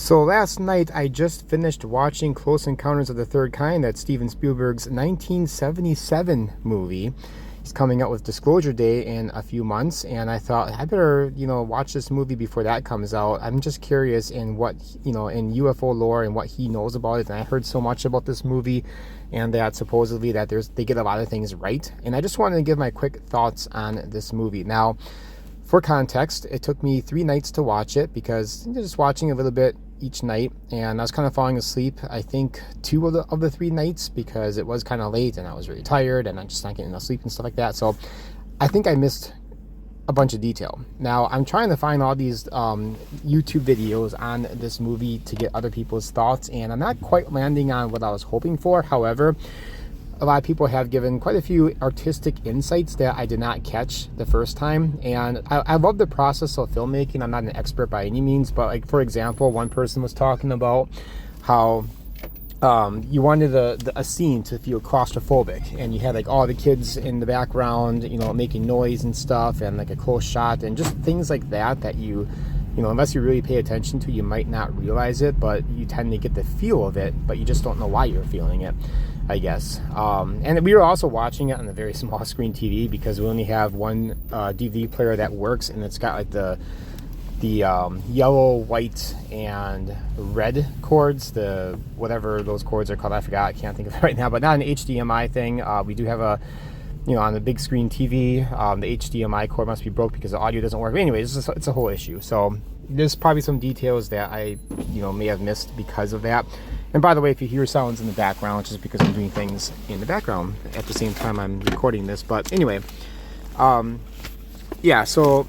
So last night I just finished watching Close Encounters of the Third Kind, that's Steven Spielberg's 1977 movie. He's coming out with Disclosure Day in a few months, and I thought I better, watch this movie before that comes out. I'm just curious in what, in UFO lore and what he knows about it. And I heard so much about this movie, and that supposedly that they get a lot of things right. And I just wanted to give my quick thoughts on this movie. Now, for context, it took me 3 nights to watch it because just watching a little bit each night, and I was kind of falling asleep, I think 2 of the 3 nights, because it was kind of late and I was really tired and I'm just not getting enough sleep and stuff like that. So I think I missed a bunch of detail. Now I'm trying to find all these YouTube videos on this movie to get other people's thoughts, and I'm not quite landing on what I was hoping for. However, a lot of people have given quite a few artistic insights that I did not catch the first time. And I love the process of filmmaking. I'm not an expert by any means, but like, for example, one person was talking about how you wanted a scene to feel claustrophobic, and you had like all the kids in the background, making noise and stuff, and like a close shot and just things like that you unless you really pay attention to, you might not realize it, but you tend to get the feel of it, but you just don't know why you're feeling it, I guess. And we were also watching it on a very small screen TV because we only have one DVD player that works, and it's got like the yellow, white, and red cords, the whatever those cords are called, I forgot, I can't think of it right now, but not an HDMI thing. We do have on the big screen TV, the HDMI cord must be broke because the audio doesn't work. But anyways, it's a whole issue. So there's probably some details that I, may have missed because of that. And by the way, if you hear sounds in the background, it's just because I'm doing things in the background at the same time I'm recording this. But anyway, yeah, so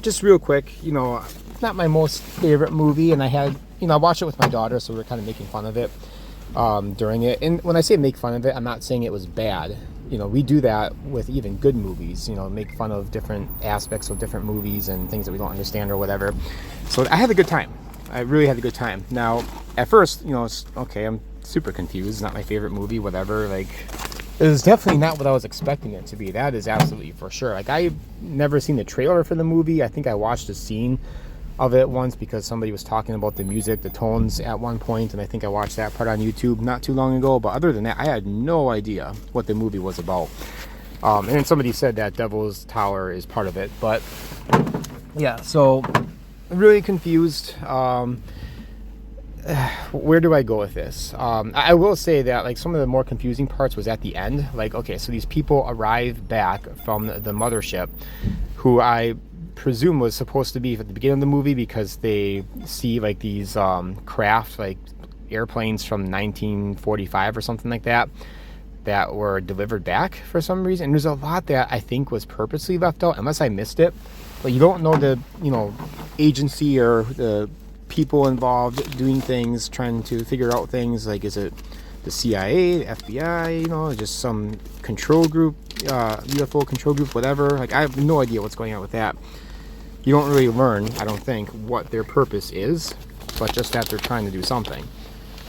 just real quick, not my most favorite movie, and I watched it with my daughter, so we were kind of making fun of it during it. And when I say make fun of it, I'm not saying it was bad. We do that with even good movies, make fun of different aspects of different movies and things that we don't understand or whatever. So I had a good time. I really had a good time. Now, at first, it's okay, I'm super confused. It's not my favorite movie, whatever. Like, it was definitely not what I was expecting it to be. That is absolutely for sure. Like, I've never seen the trailer for the movie. I think I watched a scene of it once because somebody was talking about the music, the tones at one point, and I think I watched that part on YouTube not too long ago. But other than that, I had no idea what the movie was about. And then somebody said that Devil's Tower is part of it. But yeah, so really confused. Where do I go with this? I will say that like some of the more confusing parts was at the end. Like, okay, so these people arrive back from the mothership, who I presume was supposed to be at the beginning of the movie because they see like these craft, like airplanes from 1945 or something like that were delivered back for some reason. And there's a lot that I think was purposely left out, unless I missed it. But you don't know the agency or the people involved doing things, trying to figure out things. Like, is it the CIA, the FBI, just some control group, UFO control group, whatever. Like, I have no idea what's going on with that. You don't really learn, I don't think, what their purpose is, but just that they're trying to do something.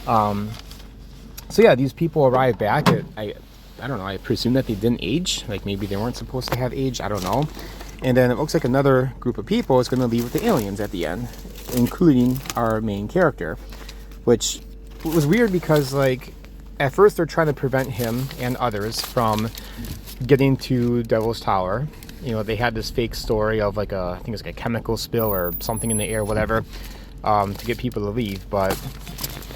So yeah, these people arrive back at, I don't know, I presume that they didn't age. Like, maybe they weren't supposed to have age, I don't know. And then it looks like another group of people is going to leave with the aliens at the end, including our main character, which was weird because, like, at first they're trying to prevent him and others from getting to Devil's Tower. They had this fake story of like I think it's like a chemical spill or something in the air, whatever, to get people to leave. But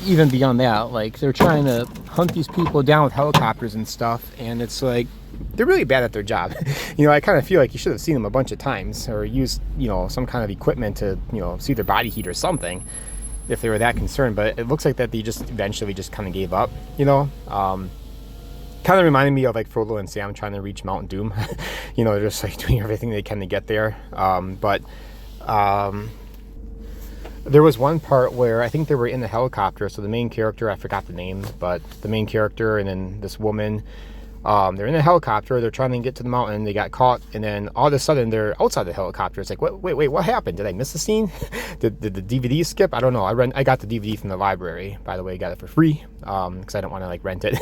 even beyond that, like, they're trying to hunt these people down with helicopters and stuff, and it's like, they're really bad at their job. I kind of feel like you should have seen them a bunch of times, or used, some kind of equipment to, see their body heat or something, if they were that concerned. But it looks like that they just eventually just kind of gave up, kind of reminded me of like Frodo and Sam trying to reach Mount Doom. They're just like doing everything they can to get there. But there was one part where I think they were in the helicopter. So the main character, I forgot the name, but the main character and then this woman, they're in a helicopter, they're trying to get to the mountain, they got caught, and then all of a sudden they're outside the helicopter. It's like, wait, what happened? Did I miss the scene? did the DVD skip? I don't know. I got the DVD from the library, by the way. Got it for free because I don't want to like rent it.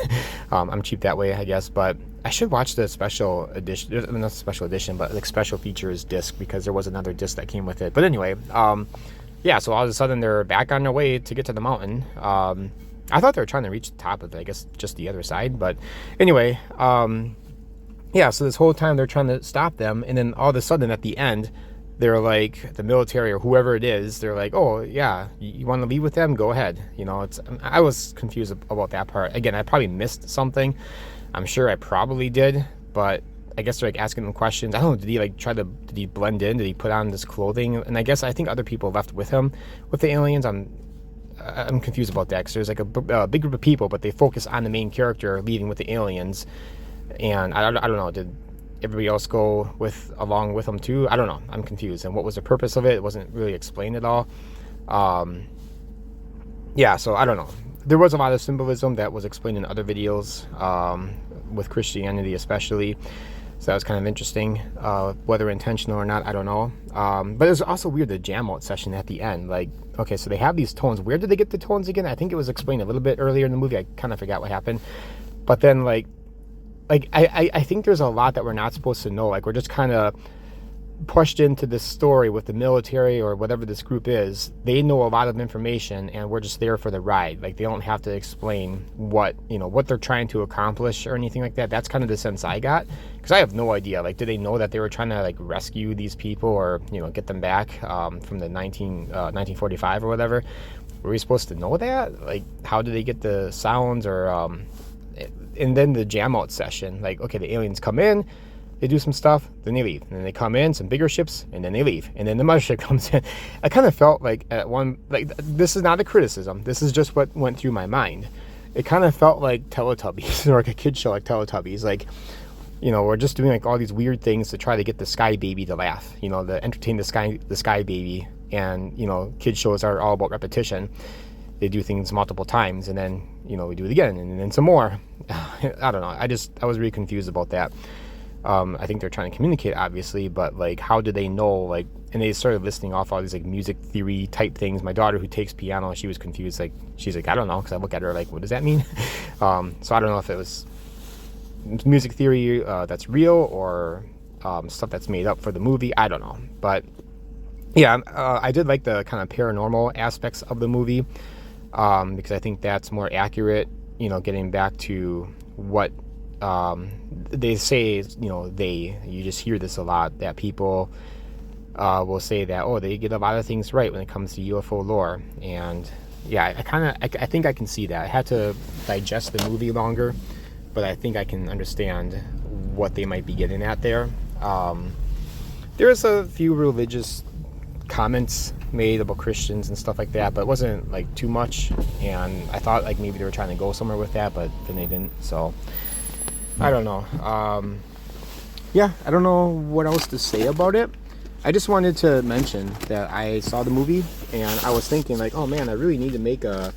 I'm cheap that way, I guess. But I should watch the special edition, not special edition, but like special features disc, because there was another disc that came with it. But anyway, yeah, so all of a sudden they're back on their way to get to the mountain. I thought they were trying to reach the top of it, I guess just the other side. But anyway, yeah, so this whole time they're trying to stop them. And then all of a sudden at the end, they're like, the military or whoever it is, they're like, oh, yeah, you want to leave with them? Go ahead. You know, I was confused about that part. Again, I probably missed something. I'm sure I probably did, but I guess they're like asking them questions. I don't know, did he like did he blend in? Did he put on this clothing? And I think other people left with him with the aliens. I'm confused about that because there's like a big group of people, but they focus on the main character leaving with the aliens. And I don't know, did everybody else go along with them too? I don't know. I'm confused. And what was the purpose of it? It wasn't really explained at all. Yeah, so I don't know. There was a lot of symbolism that was explained in other videos, with Christianity especially. So that was kind of interesting. Whether intentional or not, I don't know. But it was also weird, the jam out session at the end. Like, okay, so they have these tones. Where did they get the tones again? I think it was explained a little bit earlier in the movie. I kind of forgot what happened. But then, I think there's a lot that we're not supposed to know. Like, we're just kind of pushed into this story with the military or whatever this group is. They know a lot of information, and we're just there for the ride. Like, they don't have to explain what they're trying to accomplish or anything like that. That's kind of the sense I got, because I have no idea. Like, did they know that they were trying to like rescue these people or get them back from the 1945 or whatever? Were we supposed to know that? Like, how did they get the sounds? Or and then the jam out session, like, okay, the aliens come in, they do some stuff, then they leave. And then they come in, some bigger ships, and then they leave. And then the mothership comes in. I kind of felt like this is not a criticism. This is just what went through my mind. It kind of felt like Teletubbies, or like a kid show like Teletubbies. Like, we're just doing like all these weird things to try to get the Sky Baby to laugh, to entertain the Sky Baby. And, kid shows are all about repetition. They do things multiple times, and then, we do it again, and then some more. I don't know. I was really confused about that. I think they're trying to communicate, obviously, but like, how do they know? Like, and they started listing off all these like music theory type things. My daughter, who takes piano, she was confused. Like, she's like, I don't know, because I look at her like, what does that mean? So I don't know if it was music theory that's real, or stuff that's made up for the movie. I don't know, but yeah, I did like the kind of paranormal aspects of the movie, because I think that's more accurate. Getting back to what they say, you just hear this a lot, that people will say that, oh, they get a lot of things right when it comes to UFO lore. And yeah, I think I can see that. I had to digest the movie longer, but I think I can understand what they might be getting at there. There's a few religious comments made about Christians and stuff like that, but it wasn't like too much. And I thought like maybe they were trying to go somewhere with that, but then they didn't. So I don't know. Yeah, I don't know what else to say about it. I just wanted to mention that I saw the movie, and I was thinking like, oh man, I really need to make a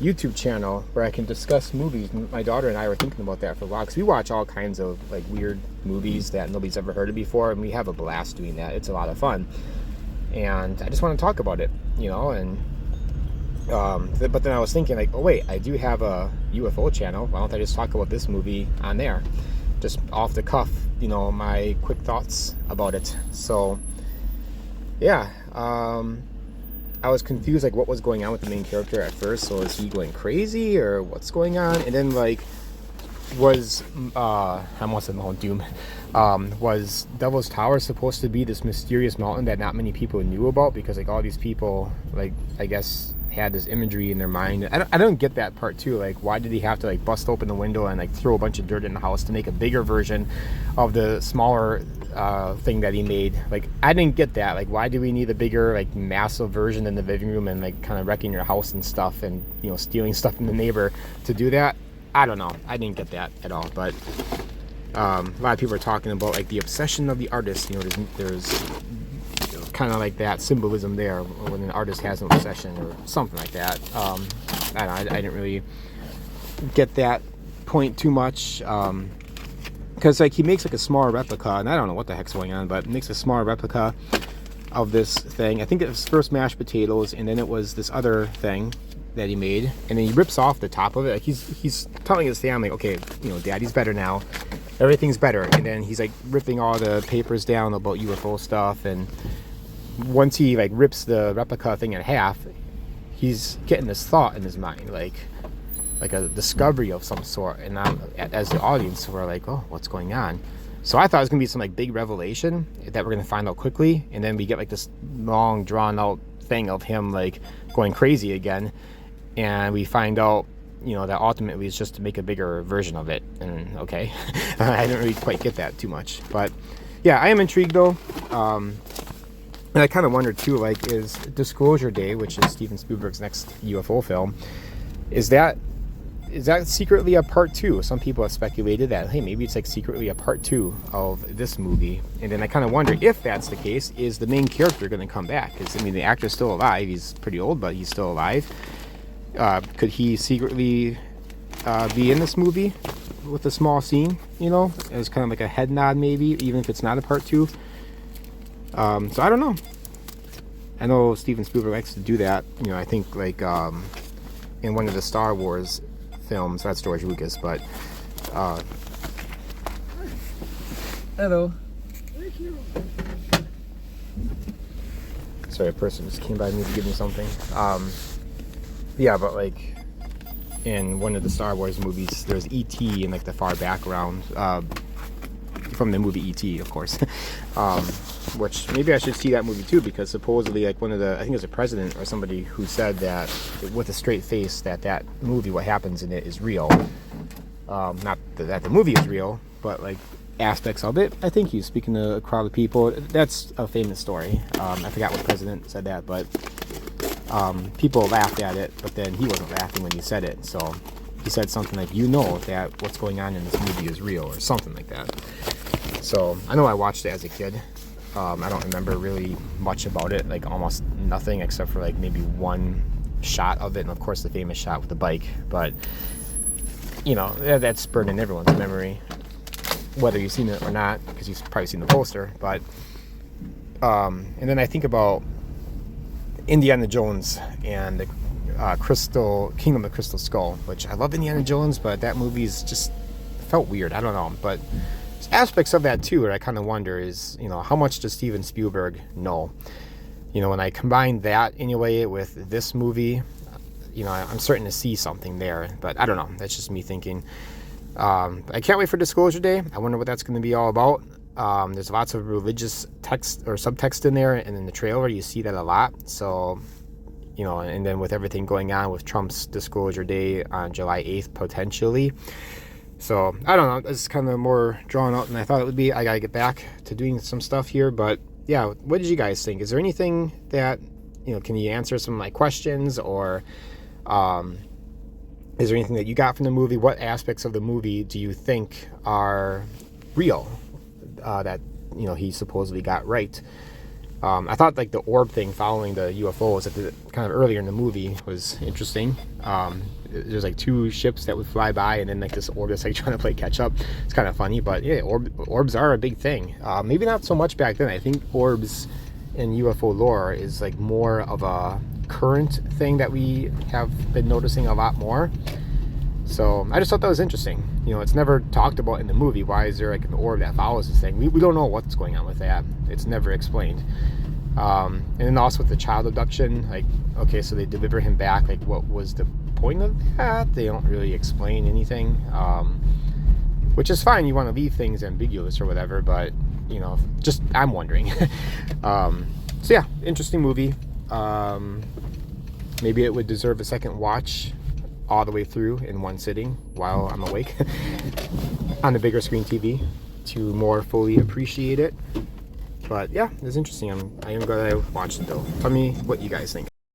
YouTube channel where I can discuss movies. My daughter and I were thinking about that for a while, because we watch all kinds of like weird movies that nobody's ever heard of before, and we have a blast doing that. It's a lot of fun, and I just want to talk about it, and but then I was thinking like, oh wait, I do have a UFO channel. Why don't I just talk about this movie on there, just off the cuff, my quick thoughts about it. So yeah, I was confused like what was going on with the main character at first. So is he going crazy, or what's going on? And then like, was I almost said Mount Doom. Was Devil's Tower supposed to be this mysterious mountain that not many people knew about, because like all these people, like, I guess, had this imagery in their mind. I don't get that part too. Like, why did he have to like bust open the window and like throw a bunch of dirt in the house to make a bigger version of the smaller thing that he made? Like, I didn't get that. Like, why do we need a bigger, like, massive version in the living room and like kind of wrecking your house and stuff, and stealing stuff from the neighbor to do that? I don't know. I didn't get that at all. But a lot of people are talking about like the obsession of the artist. There's kind of like that symbolism there when an artist has an obsession or something like that. I didn't really get that point too much, because like he makes like a smaller replica, and I don't know what the heck's going on, but makes a smaller replica of this thing. I think it was first mashed potatoes, and then it was this other thing that he made, and then he rips off the top of it. Like he's telling his family, okay, Daddy's better now, everything's better. And then he's like ripping all the papers down about UFO stuff, and once he like rips the replica thing in half, he's getting this thought in his mind, like a discovery of some sort. And as the audience, we're like, oh, what's going on? So I thought it was gonna be some like big revelation that we're gonna find out quickly, and then we get like this long drawn out thing of him like going crazy again, and we find out, you know, that ultimately it's just to make a bigger version of it. And okay, I didn't really quite get that too much, but yeah, I am intrigued though. And I kind of wondered too, like, is Disclosure Day, which is Steven Spielberg's next UFO film, is that secretly a part 2? Some people have speculated that, hey, maybe it's like secretly a part 2 of this movie. And then I kind of wonder, if that's the case, is the main character going to come back? Because, I mean, the actor's still alive. He's pretty old, but he's still alive. Could he secretly be in this movie with a small scene, you know, as kind of like a head nod maybe, even if it's not a part 2? So I don't know. I know Steven Spielberg likes to do that. You know, I think like in one of the Star Wars films, that's George Lucas, but hello. Sorry, a person just came by me to give me something. Yeah, but like in one of the Star Wars movies, there's E.T. in like the far background, from the movie E.T., of course. Which maybe I should see that movie too, because supposedly like one of the, I think it was a president or somebody who said that with a straight face that movie, what happens in it is real. Not that the movie is real, but like aspects of it. I think he was speaking to a crowd of people. That's a famous story. I forgot what president said that, but people laughed at it, but then he wasn't laughing when he said it. So he said something like, you know, that what's going on in this movie is real, or something like that. So I know I watched it as a kid. I don't remember really much about it, like almost nothing except for like maybe one shot of it, and of course the famous shot with the bike. But you know, that's burned in everyone's memory, whether you've seen it or not, because you've probably seen the poster. But and then I think about Indiana Jones and the Kingdom of the Crystal Skull, which I love Indiana Jones, but that movie's just felt weird. I don't know, but aspects of that too, where I kind of wonder is, you know, how much does Steven Spielberg know? You know, when I combine that anyway with this movie, you know, I'm starting to see something there. But I don't know. That's just me thinking. I can't wait for Disclosure Day. I wonder what that's going to be all about. There's lots of religious text or subtext in there, and in the trailer you see that a lot. So, you know, and then with everything going on with Trump's Disclosure Day on July 8th potentially. So, I don't know, it's kind of more drawn out than I thought it would be. I gotta get back to doing some stuff here, but yeah, what did you guys think? Is there anything that, you know, can you answer some of my questions, or is there anything that you got from the movie? What aspects of the movie do you think are real, that, you know, he supposedly got right? I thought like the orb thing following the UFOs at the kind of earlier in the movie was interesting. There's like two ships that would fly by, and then like this orb that's like trying to play catch up. It's kind of funny, but yeah, orbs are a big thing. Maybe not so much back then. I think orbs in UFO lore is like more of a current thing that we have been noticing a lot more. So I just thought that was interesting. You know, it's never talked about in the movie. Why is there like an orb that follows this thing? We don't know what's going on with that. It's never explained. And then also with the child abduction, like, okay, so they deliver him back. Like, what was the point of that? They don't really explain anything, which is fine. You want to leave things ambiguous or whatever, but, you know, just, I'm wondering. So yeah, interesting movie. Maybe it would deserve a second watch all the way through in one sitting while I'm awake on the bigger screen TV to more fully appreciate it. But yeah, it's interesting. I am glad I watched it though. Tell me what you guys think.